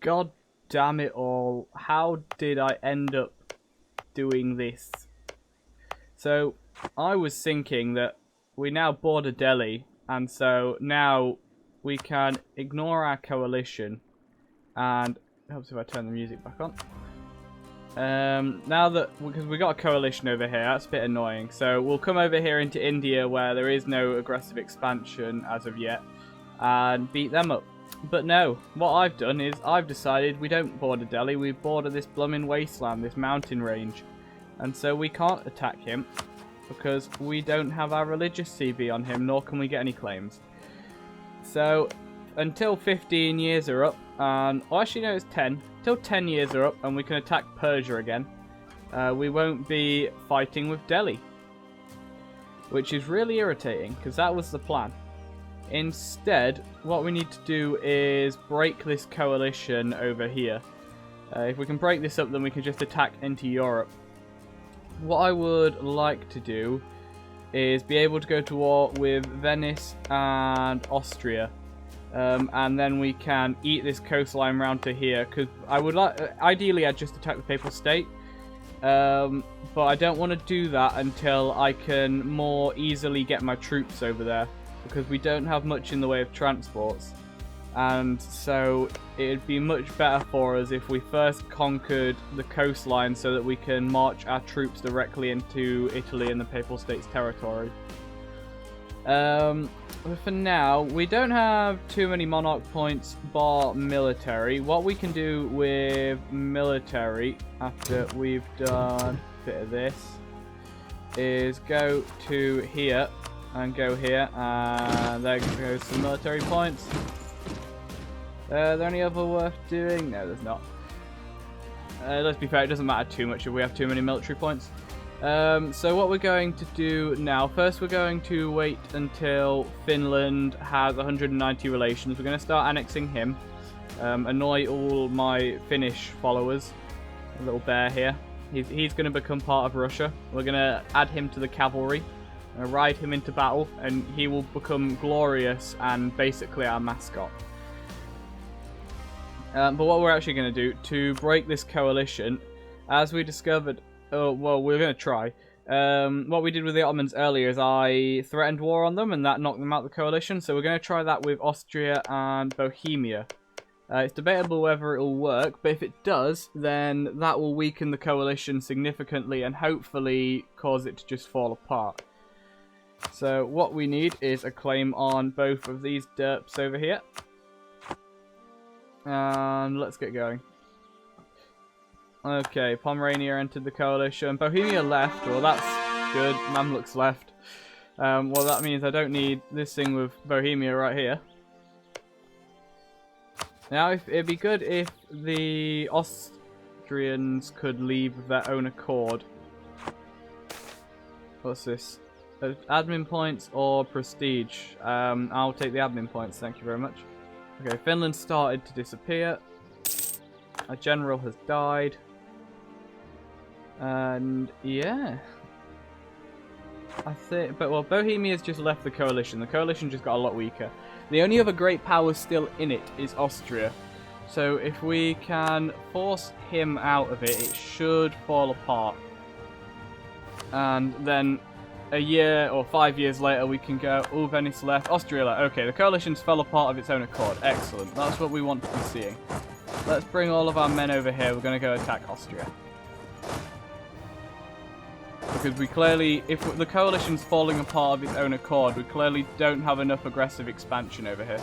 God damn it all. How did I end up doing this? So, I was thinking that we now border Delhi, and so now we can ignore our coalition, and it helps if I turn the music back on. Now that, because we got a coalition over here, that's a bit annoying, so we'll come over here into India where there is no aggressive expansion as of yet, and beat them up. But no, what I've done is I've decided we don't border Delhi, we border this blooming wasteland, this mountain range. And so we can't attack him because we don't have our religious CV on him, nor can we get any claims. So until 15 years are up, and well, actually no, it's 10. Until 10 years are up and we can attack Persia again, we won't be fighting with Delhi. Which is really irritating because that was the plan. Instead, what we need to do is break this coalition over here. If we can break this up, then we can just attack into Europe. What I would like to do is be able to go to war with Venice and Austria. And then we can eat this coastline round to here. Because I would like, ideally, I'd just attack the Papal State. But I don't want to do that until I can more easily get my troops over there. Because we don't have much in the way of transports. And so it'd be much better for us if we first conquered the coastline so that we can march our troops directly into Italy and the Papal States territory. But for now, we don't have too many monarch points bar military. What we can do with military after we've done a bit of this is go to here and go here, and there goes some military points. Are there any other worth doing? No, there's not. Let's be fair, it doesn't matter too much if we have too many military points. So what we're going to do now, first we're going to wait until Finland has 190 relations. We're going to start annexing him. Annoy all my Finnish followers. A little bear here. He's going to become part of Russia. We're going to add him to the cavalry. Ride him into battle, and he will become glorious and basically our mascot. But what we're actually going to do to break this coalition, as we discovered, oh well, we're going to try. What we did with the Ottomans earlier is I threatened war on them, and that knocked them out of the coalition. So we're going to try that with Austria and Bohemia. It's debatable whether it will work, but if it does, then that will weaken the coalition significantly and hopefully cause it to just fall apart. So what we need is a claim on both of these derps over here. And let's get going. Okay, Pomerania entered the coalition. Bohemia left. Well, that's good. Mamluks left. Well, that means I don't need this thing with Bohemia right here. Now, it'd be good if the Austrians could leave of their own accord. What's this? Admin points or prestige? I'll take the admin points, thank you very much. Okay, Finland started to disappear. A general has died. And yeah. I think, but well, Bohemia's just left the coalition. The coalition just got a lot weaker. The only other great power still in it is Austria. So if we can force him out of it, it should fall apart. And then a year or 5 years later, we can go, oh, Venice left, Austria left. Okay, the coalition's fell apart of its own accord. Excellent. That's what we want to be seeing. Let's bring all of our men over here. We're going to go attack Austria. Because we clearly, if the coalition's falling apart of its own accord, we clearly don't have enough aggressive expansion over here.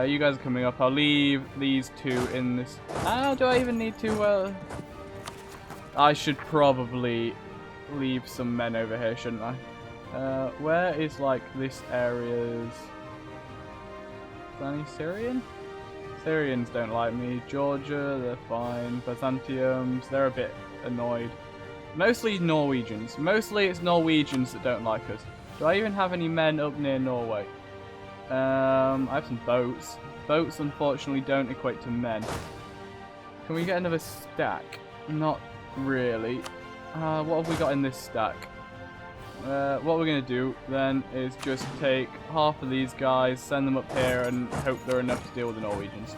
You guys are coming up. I'll leave these two in this. Do I even need to? I should probably leave some men over here, shouldn't I? Where is like this area's? Is there any Syrian? Syrians don't like me. Georgia, they're fine. Byzantiums, they're a bit annoyed. Mostly Norwegians. Mostly it's Norwegians that don't like us. Do I even have any men up near Norway? I have some boats. Boats, unfortunately, don't equate to men. Can we get another stack? Not really. What have we got in this stack? What we're going to do, then, is just take half of these guys, send them up here, and hope they're enough to deal with the Norwegians.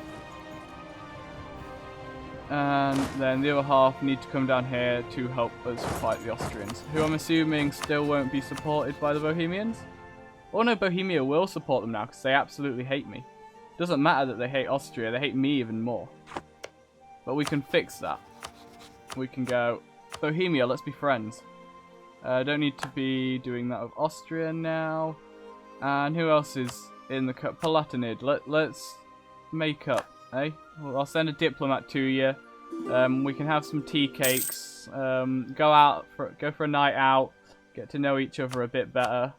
And then the other half need to come down here to help us fight the Austrians, who I'm assuming still won't be supported by the Bohemians. Oh no, Bohemia will support them now because they absolutely hate me. Doesn't matter that they hate Austria, they hate me even more. But we can fix that. We can go, Bohemia, let's be friends. Don't need to be doing that with Austria now. And who else is in the cup? Palatinid. Let's make up, eh? Well, I'll send a diplomat to you. We can have some tea cakes. Go for a night out. Get to know each other a bit better.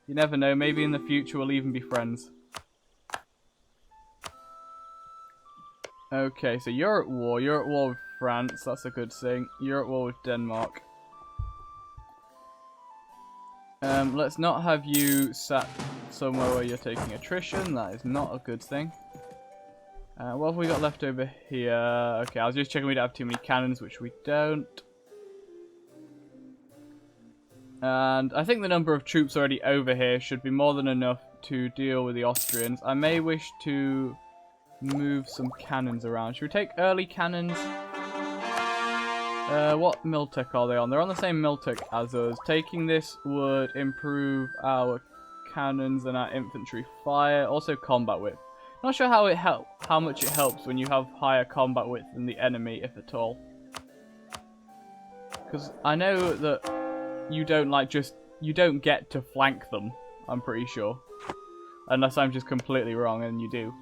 You never know. Maybe in the future we'll even be friends. Okay, so you're at war. You're at war with France. That's a good thing. You're at war with Denmark. Let's not have you sat somewhere where you're taking attrition. That is not a good thing. What have we got left over here? Okay, I was just checking we don't have too many cannons, which we don't. And I think the number of troops already over here should be more than enough to deal with the Austrians. I may wish to move some cannons around. Should we take early cannons? What Miltech are they on? They're on the same Miltech as us. Taking this would improve our cannons and our infantry fire. Also combat width. Not sure how much it helps when you have higher combat width than the enemy, if at all. Because I know that you don't get to flank them, I'm pretty sure. Unless I'm just completely wrong and you do.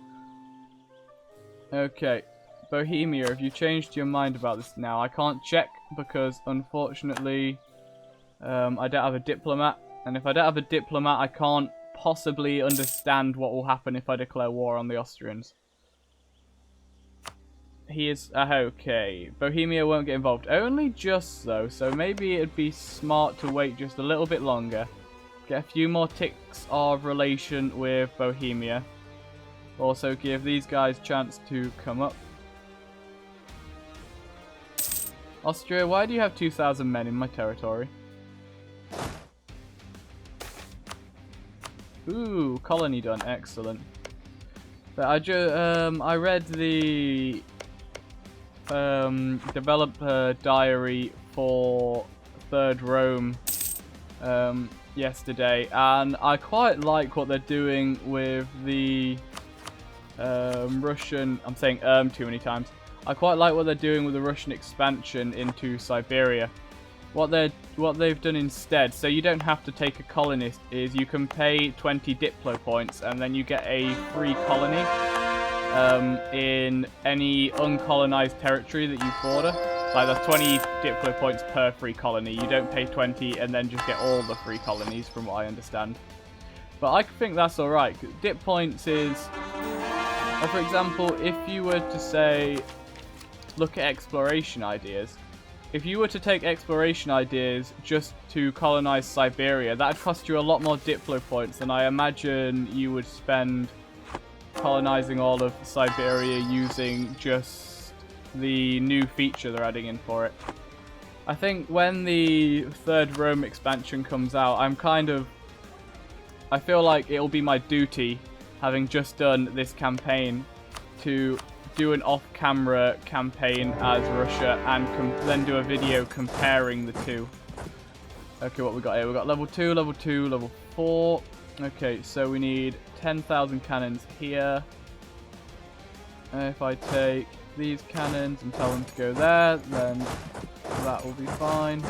Okay, Bohemia, have you changed your mind about this now? I can't check because, unfortunately, I don't have a diplomat. And if I don't have a diplomat, I can't possibly understand what will happen if I declare war on the Austrians. He is... okay, Bohemia won't get involved. Only just though, so maybe it'd be smart to wait just a little bit longer. Get a few more ticks of relation with Bohemia. Also give these guys a chance to come up. Austria, why do you have 2,000 men in my territory? Ooh, colony done, excellent. But I read the developer diary for Third Rome yesterday, and I quite like what they're doing with the Russian... I'm saying too many times. I quite like what they're doing with the Russian expansion into Siberia. What they've done instead, so you don't have to take a colonist, is you can pay 20 Diplo points and then you get a free colony in any uncolonized territory that you border. Like that's 20 Diplo points per free colony. You don't pay 20 and then just get all the free colonies, from what I understand. But I think that's alright. Dip points is, for example, if you were to say, look at exploration ideas. If you were to take exploration ideas just to colonize Siberia, that'd cost you a lot more Diplo points than I imagine you would spend colonizing all of Siberia using just the new feature they're adding in for it. I think when the Third Rome expansion comes out, I feel like it'll be my duty, having just done this campaign, to do an off-camera campaign as Russia and then do a video comparing the two. Okay, what we got here? We got level 2, level 4. Okay, so we need 10,000 cannons here. If I take these cannons and tell them to go there, then that will be fine.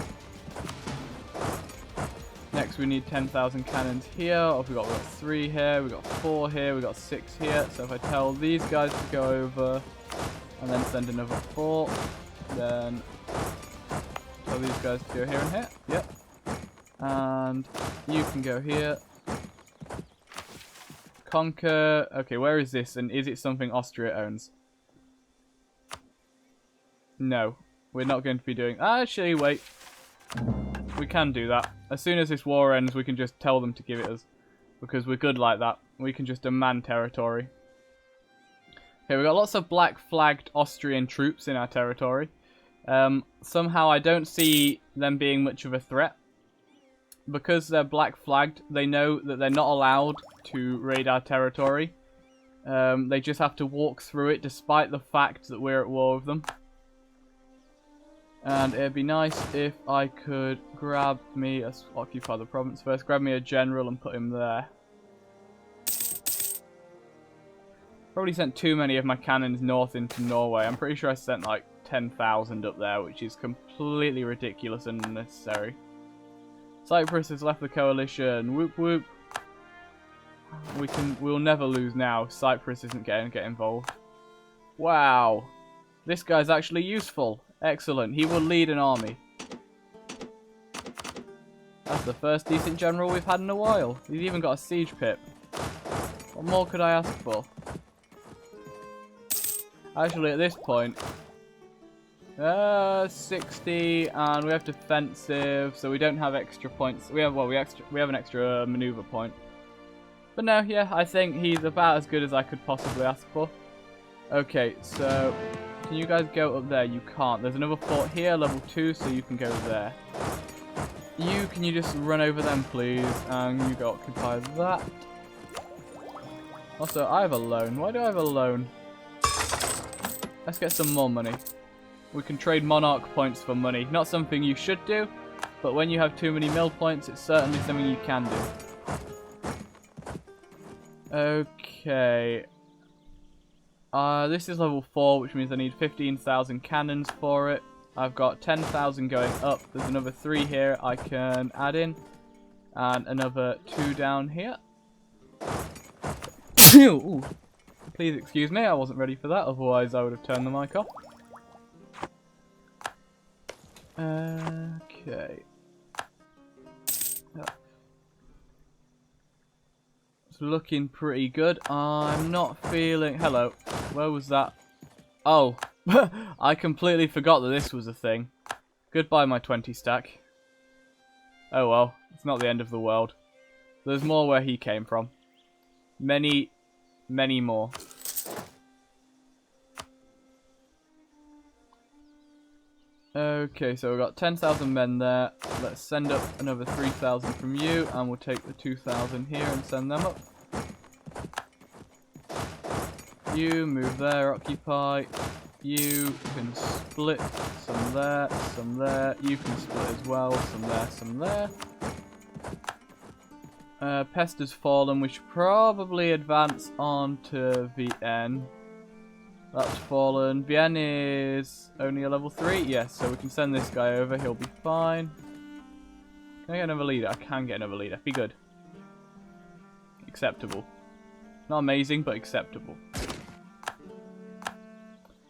Next we need 10,000 cannons here. We got 3 here, we got 4 here, we got 6 here. So if I tell these guys to go over and then send another 4, then tell these guys to go here and here. Yep. And you can go here. Conquer. Okay, where is this? And is it something Austria owns? No, we're not going to be doing... Actually, wait. We can do that. As soon as this war ends, we can just tell them to give it us. Because we're good like that. We can just demand territory. Okay, we've got lots of black-flagged Austrian troops in our territory. Somehow I don't see them being much of a threat. Because they're black-flagged, they know that they're not allowed to raid our territory. They just have to walk through it despite the fact that we're at war with them. And it'd be nice if I could grab me, let's occupy the province first, grab me a general and put him there. Probably sent too many of my cannons north into Norway. I'm pretty sure I sent like 10,000 up there, which is completely ridiculous and unnecessary. Cyprus has left the coalition. Whoop whoop. We'll never lose now. Cyprus isn't going to get involved. Wow. This guy's actually useful. Excellent. He will lead an army. That's the first decent general we've had in a while. He's even got a siege pip. What more could I ask for? Actually, at this point, 60, and we have defensive, so we don't have extra points. We have an extra maneuver point. But no, yeah, I think he's about as good as I could possibly ask for. Okay, so can you guys go up there? You can't. There's another fort here, level 2, so you can go there. Can you just run over them, please? And you go occupy that. Also, I have a loan. Why do I have a loan? Let's get some more money. We can trade monarch points for money. Not something you should do, but when you have too many mill points, it's certainly something you can do. Okay. This is level 4, which means I need 15,000 cannons for it. I've got 10,000 going up. There's another 3 here I can add in. And another 2 down here. Ooh. Please excuse me, I wasn't ready for that, otherwise I would have turned the mic off. Okay. It's looking pretty good. I'm not feeling... Hello. Where was that? Oh. I completely forgot that this was a thing. Goodbye, my 20 stack. Oh well. It's not the end of the world. There's more where he came from. Many more. Okay, so we've got 10,000 men there. Let's send up another 3,000 from you, and we'll take the 2,000 here and send them up. You move there, occupy. You can split some there, some there. You can split as well, some there, some there. Pest has fallen. We should probably advance on to Vienne. That's fallen. Vienne is only a level 3. Yes, so we can send this guy over. He'll be fine. Can I get another leader? I can get another leader. Be good. Acceptable. Not amazing, but acceptable.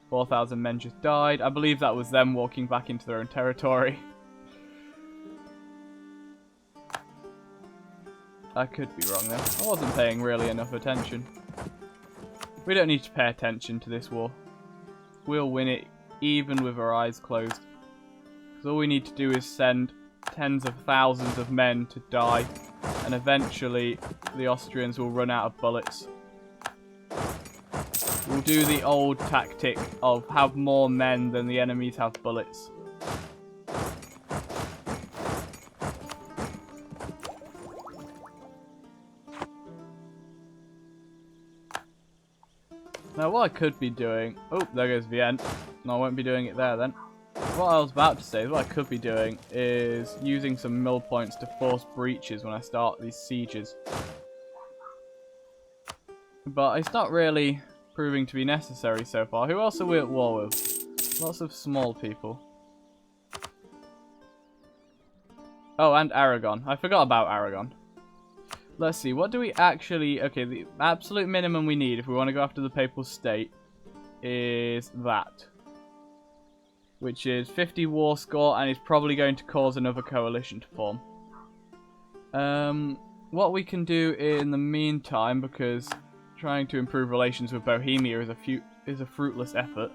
4,000 men just died. I believe that was them walking back into their own territory. I could be wrong there. I wasn't paying really enough attention. We don't need to pay attention to this war. We'll win it even with our eyes closed. Because all we need to do is send tens of thousands of men to die. And eventually the Austrians will run out of bullets. We'll do the old tactic of have more men than the enemies have bullets. Now what I could be doing... Oh, there goes Vienne. No, I won't be doing it there then. What I was about to say is what I could be doing is using some mill points to force breaches when I start these sieges. But it's not really proving to be necessary so far. Who else are we at war with? Lots of small people. Oh, and Aragon. I forgot about Aragon. Let's see, what do we actually... Okay, the absolute minimum we need if we want to go after the Papal State is that. Which is 50 war score, and is probably going to cause another coalition to form. What we can do in the meantime, because trying to improve relations with Bohemia is a fruitless effort,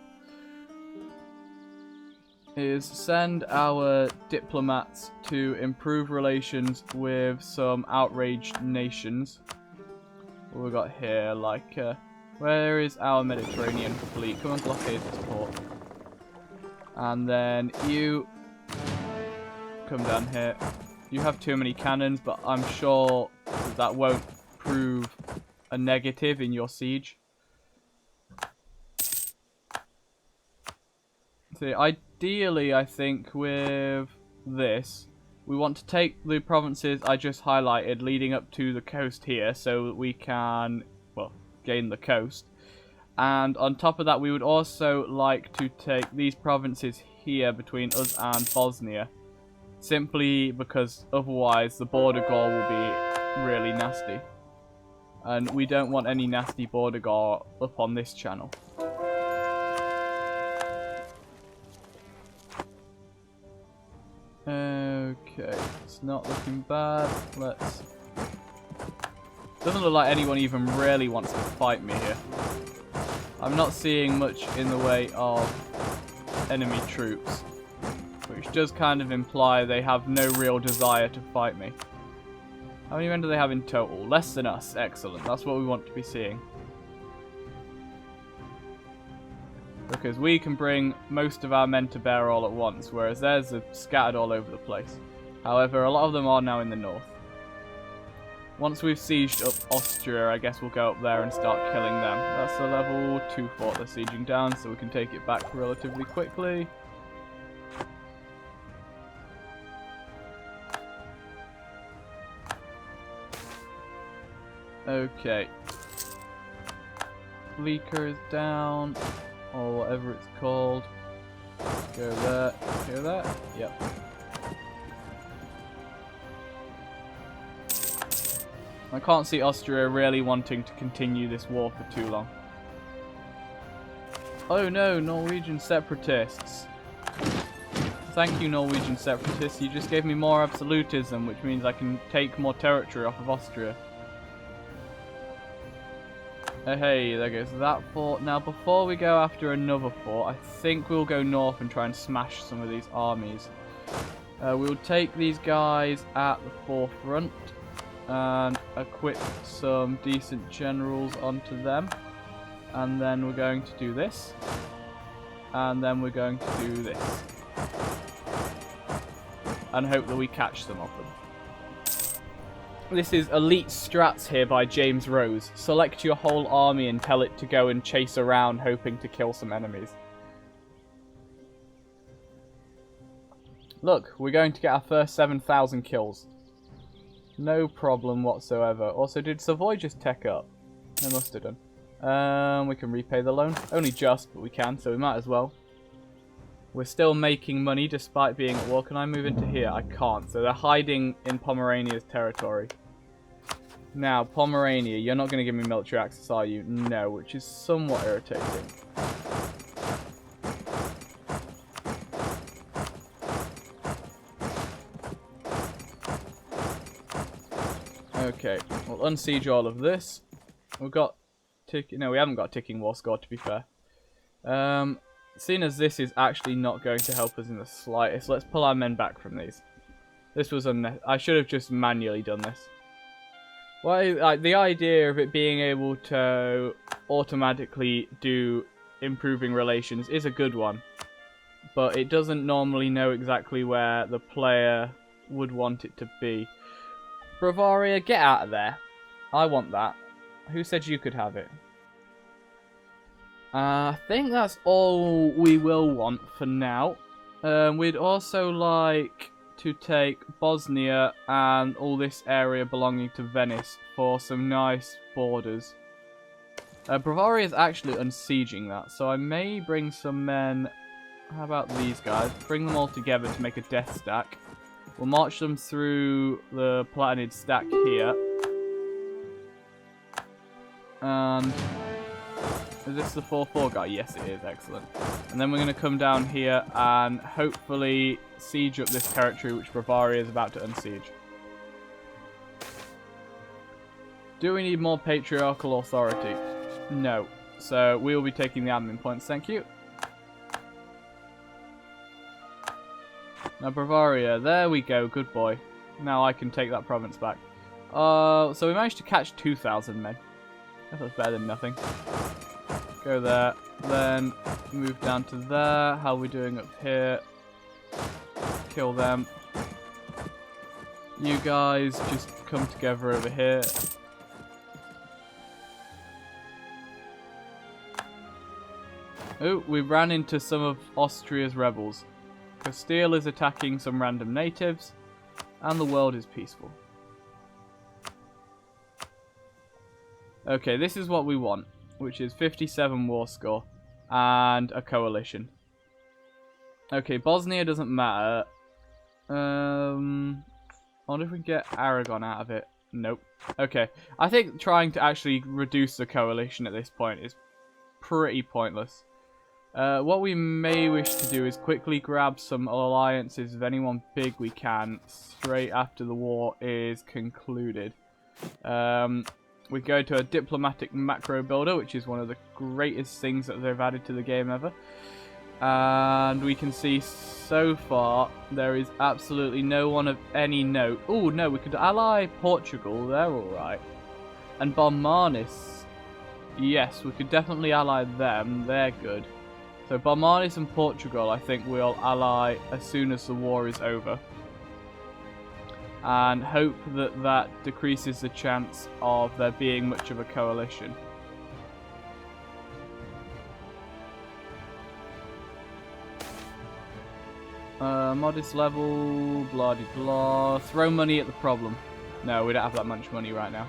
is send our diplomats to improve relations with some outraged nations. What we got here, like, where is our Mediterranean fleet? Come and blockade this port. And then you come down here. You have too many cannons, but I'm sure that won't prove a negative in your siege. See, ideally, I think with this, we want to take the provinces I just highlighted leading up to the coast here so that we can, well, gain the coast. And on top of that, we would also like to take these provinces here between us and Bosnia. Simply because otherwise the border gore will be really nasty. And we don't want any nasty border gore up on this channel. Okay, it's not looking bad. Let's... Doesn't look like anyone even really wants to fight me here. I'm not seeing much in the way of enemy troops, which does kind of imply they have no real desire to fight me. How many men do they have in total? Less than us. Excellent. That's what we want to be seeing. Because we can bring most of our men to bear all at once, whereas theirs are scattered all over the place. However, a lot of them are now in the north. Once we've sieged up Austria, I guess we'll go up there and start killing them. That's the level 2 fort they're sieging down, so we can take it back relatively quickly. Okay. Leaker is down. Or whatever it's called. Go there. Go there. Yep. I can't see Austria really wanting to continue this war for too long. Oh no, Norwegian separatists. Thank you, Norwegian separatists. You just gave me more absolutism, which means I can take more territory off of Austria. Hey, there goes that fort. Now, before we go after another fort, I think we'll go north and try and smash some of these armies. We'll take these guys at the forefront and equip some decent generals onto them. And then we're going to do this. And then we're going to do this. And hope that we catch some of them. This is Elite Strats here by James Rose. Select your whole army and tell it to go and chase around hoping to kill some enemies. Look, we're going to get our first 7,000 kills. No problem whatsoever. Also, did Savoy just tech up? They must have done. We can repay the loan. Only just, but we can, so we might as well. We're still making money despite being at war. Can I move into here? I can't. So they're hiding in Pomerania's territory. Now, Pomerania, you're not going to give me military access, are you? No, which is somewhat irritating. Okay, we'll unsiege all of this. We've got... No, we haven't got a ticking war score, to be fair. Seeing as this is actually not going to help us in the slightest, let's pull our men back from these. This was I should have just manually done this. Well, like, the idea of it being able to automatically do improving relations is a good one. But it doesn't normally know exactly where the player would want it to be. Bavaria, get out of there. I want that. Who said you could have it? I think that's all we will want for now. We'd also like to take Bosnia and all this area belonging to Venice for some nice borders. Bavaria is actually unsieging that, so I may bring some men... How about these guys? Bring them all together to make a death stack. We'll march them through the Palatinid stack here. And... Is this the 4-4 guy? Yes, it is. Excellent. And then we're going to come down here and hopefully siege up this territory which Bavaria is about to unsiege. Do we need more patriarchal authority? No. So we will be taking the admin points. Thank you. Now Bavaria. There we go. Good boy. Now I can take that province back. So we managed to catch 2,000 men. That was better than nothing. Go there, then move down to there. How are we doing up here? Kill them. You guys just come together over here. Oh, we ran into some of Austria's rebels. Castile is attacking some random natives, and the world is peaceful. Okay, this is what we want, which is 57 war score and a coalition. Okay, Bosnia doesn't matter. I wonder if we can get Aragon out of it. Nope. Okay, I think trying to actually reduce the coalition at this point is pretty pointless. What we may wish to do is quickly grab some alliances with anyone big we can straight after the war is concluded. We go to a diplomatic macro builder, which is one of the greatest things that they've added to the game ever. And we can see so far there is absolutely no one of any note. Oh no, we could ally Portugal, they're alright. And Balmanis, yes, we could definitely ally them, they're good. So Balmanis and Portugal I think we'll ally as soon as the war is over. And hope that that decreases the chance of there being much of a coalition. Modest level, blah de blah. Throw money at the problem. No, we don't have that much money right now.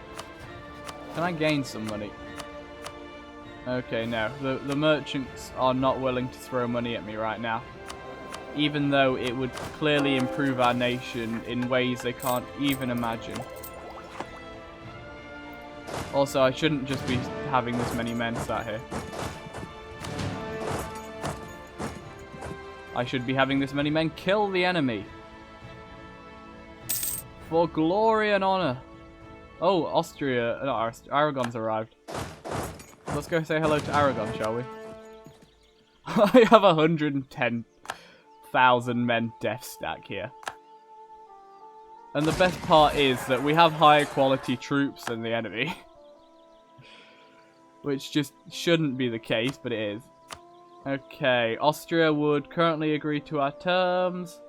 Can I gain some money? Okay, no. The merchants are not willing to throw money at me right now. Even though it would clearly improve our nation in ways they can't even imagine. Also, I shouldn't just be having this many men sat here. I should be having this many men kill the enemy. For glory and honor. Oh, Austria, not Aragon's arrived. Let's go say hello to Aragon, shall we? I have 110,000 men death stack here. And the best part is that we have higher quality troops than the enemy. Which just shouldn't be the case, but it is. Okay, Austria would currently agree to our terms.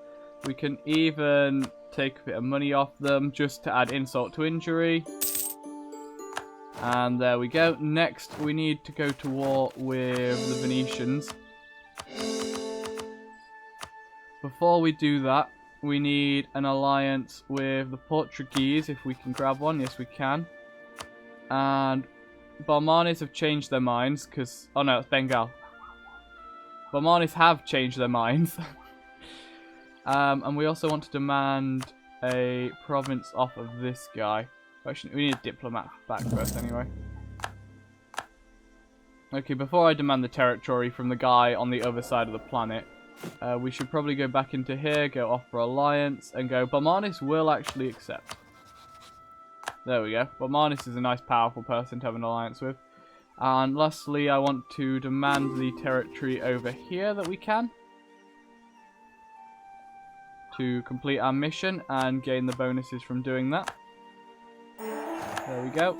We can even take a bit of money off them just to add insult to injury. And there we go. Next, we need to go to war with the Venetians. Before we do that, we need an alliance with the Portuguese, if we can grab one. Yes, we can. And Balmanis have changed their minds, because... Oh no, it's Bengal. Balmanis have changed their minds. And we also want to demand a province off of this guy. Actually, we need a diplomat back first anyway. Okay, before I demand the territory from the guy on the other side of the planet, we should probably go back into here, go offer alliance, and go, Balmanis will actually accept. There we go. Balmanis is a nice, powerful person to have an alliance with. And lastly, I want to demand the territory over here that we can. To complete our mission and gain the bonuses from doing that. There we go.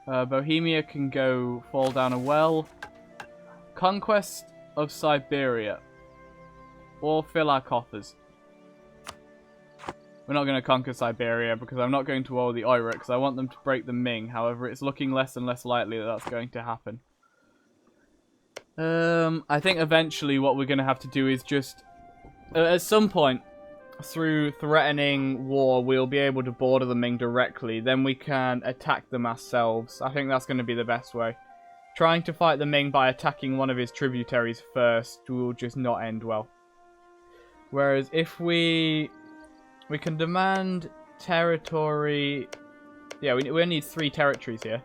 Bohemia can go fall down a well. Conquest of Siberia. Or fill our coffers. We're not going to conquer Siberia because I'm not going to war with the Oirat because I want them to break the Ming. However, it's looking less and less likely that that's going to happen. I think eventually what we're going to have to do is just... at some point, through threatening war, we'll be able to border the Ming directly. Then we can attack them ourselves. I think that's going to be the best way. Trying to fight the Ming by attacking one of his tributaries first will just not end well. Whereas if we can demand territory... Yeah, we need 3 territories here.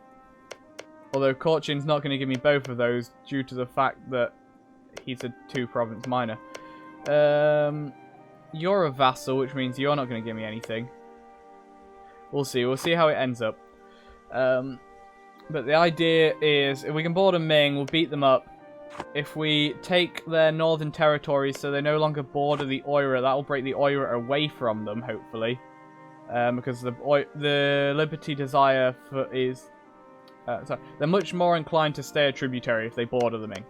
Although Korchin's not going to give me both of those due to the fact that he's a 2-province minor. You're a vassal, which means you're not going to give me anything. We'll see. We'll see how it ends up. But the idea is, if we can border Ming, we'll beat them up. If we take their northern territories so they no longer border the Oirat, that will break the Oirat away from them, hopefully. Because the Liberty Desire is... sorry, they're much more inclined to stay a tributary if they border the Ming.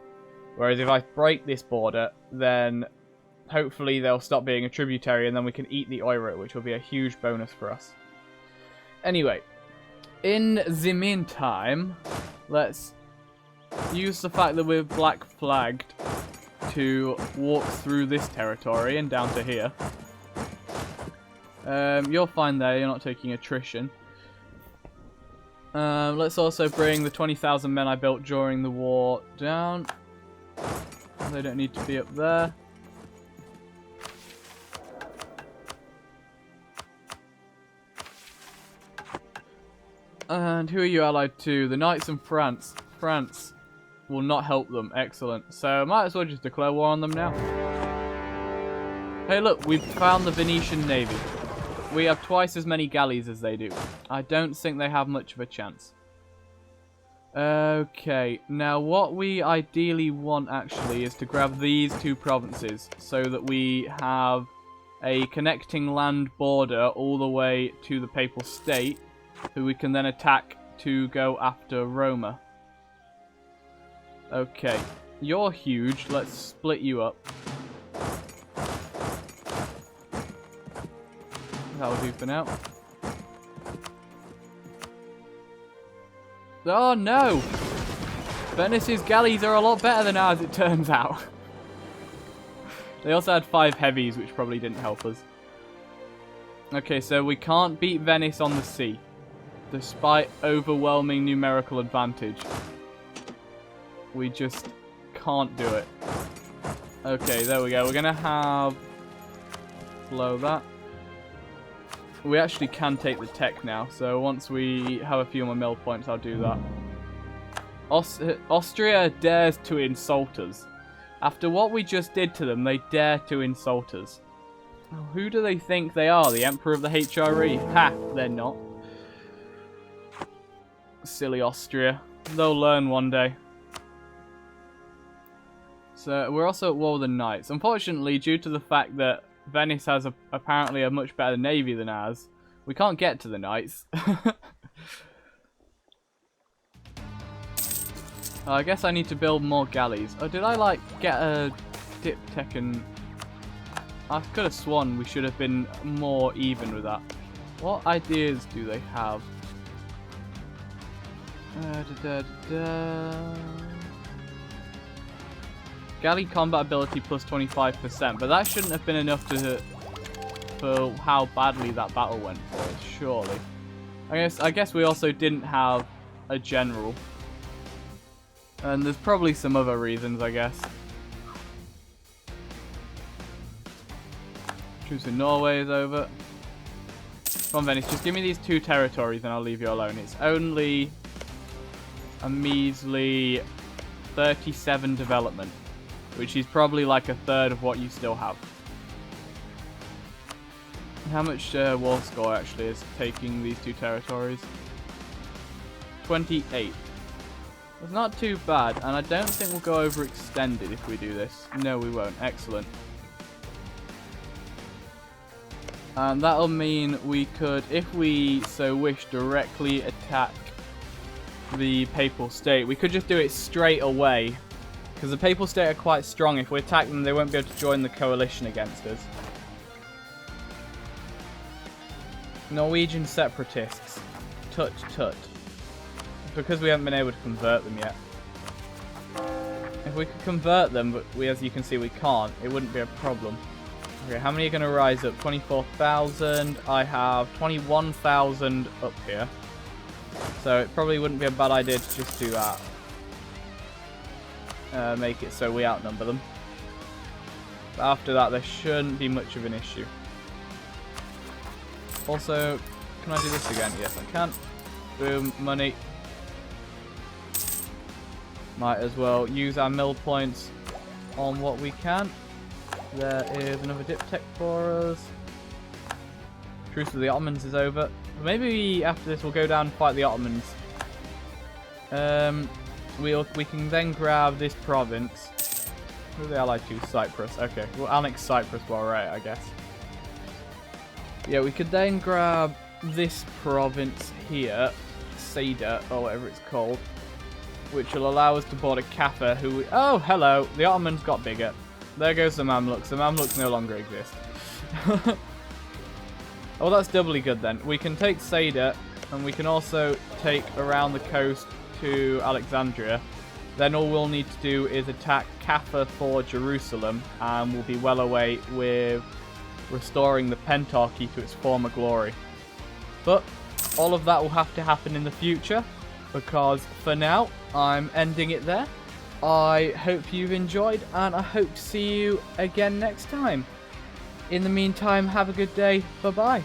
Whereas if I break this border, then hopefully they'll stop being a tributary and then we can eat the Oirat, which will be a huge bonus for us. Anyway, in the meantime, let's use the fact that we're black flagged to walk through this territory and down to here. You're fine there, you're not taking attrition. Let's also bring the 20,000 men I built during the war down. They don't need to be up there. And who are you allied to? The Knights in France. France will not help them. Excellent. So might as well just declare war on them now. Hey look, we've found the Venetian Navy. We have twice as many galleys as they do. I don't think they have much of a chance. Okay, now what we ideally want actually is to grab these two provinces so that we have a connecting land border all the way to the Papal State, who we can then attack to go after Roma. Okay, you're huge. Let's split you up. That'll do for now. Oh no! Venice's galleys are a lot better than ours, it turns out. They also had 5 heavies, which probably didn't help us. Okay, so we can't beat Venice on the sea, despite overwhelming numerical advantage. We just can't do it. Okay, there we go. We're gonna have... blow that. We actually can take the tech now, so once we have a few more mill points, I'll do that. Austria dares to insult us. After what we just did to them, they dare to insult us. Oh, who do they think they are? The Emperor of the HRE? Ha! They're not. Silly Austria. They'll learn one day. So, we're also at war with the Knights. Unfortunately, due to the fact that Venice has apparently a much better navy than ours, we can't get to the Knights. I guess I need to build more galleys. Oh, did I, like, get a diptech and... I could have sworn we should have been more even with that. What ideas do they have? Galley combat ability plus 25%, but that shouldn't have been enough to for how badly that battle went for us, surely. I guess we also didn't have a general. And there's probably some other reasons, I guess. Truce in Norway is over. Come on, Venice, just give me these 2 territories and I'll leave you alone. It's only a measly 37 development, which is probably like a third of what you still have. How much war score actually is taking these 2 territories? 28. It's not too bad, and I don't think we'll go overextended if we do this. No, we won't. Excellent. And that'll mean we could, if we so wish, directly attack the Papal State. We could just do it straight away, because the Papal State are quite strong. If we attack them, they won't be able to join the coalition against us. Norwegian separatists. Tut tut. Because we haven't been able to convert them yet. If we could convert them, but as you can see we can't, it wouldn't be a problem. Okay, how many are going to rise up? 24,000. I have 21,000 up here. So it probably wouldn't be a bad idea to just do that. Make it so we outnumber them. But after that, there shouldn't be much of an issue. Also, can I do this again? Yes, I can. Boom, money. Might as well use our mill points on what we can. There is another diptech for us. Truce with the Ottomans is over. Maybe after this we'll go down and fight the Ottomans. We can then grab this province. Who are they allied to? Cyprus. Okay, we'll annex Cyprus while we're at it, I guess. Yeah, we could then grab this province here, Seda, or whatever it's called, which will allow us to board a Kaffa who we... Oh, hello! The Ottomans got bigger. There goes the Mamluks. The Mamluks no longer exist. Oh, that's doubly good then. We can take Seda, and we can also take around the coast to Alexandria, then all we'll need to do is attack Kaffa for Jerusalem, and we'll be well away with restoring the Pentarchy to its former glory. But all of that will have to happen in the future, because for now, I'm ending it there. I hope you've enjoyed, and I hope to see you again next time. In the meantime, have a good day. Bye-bye.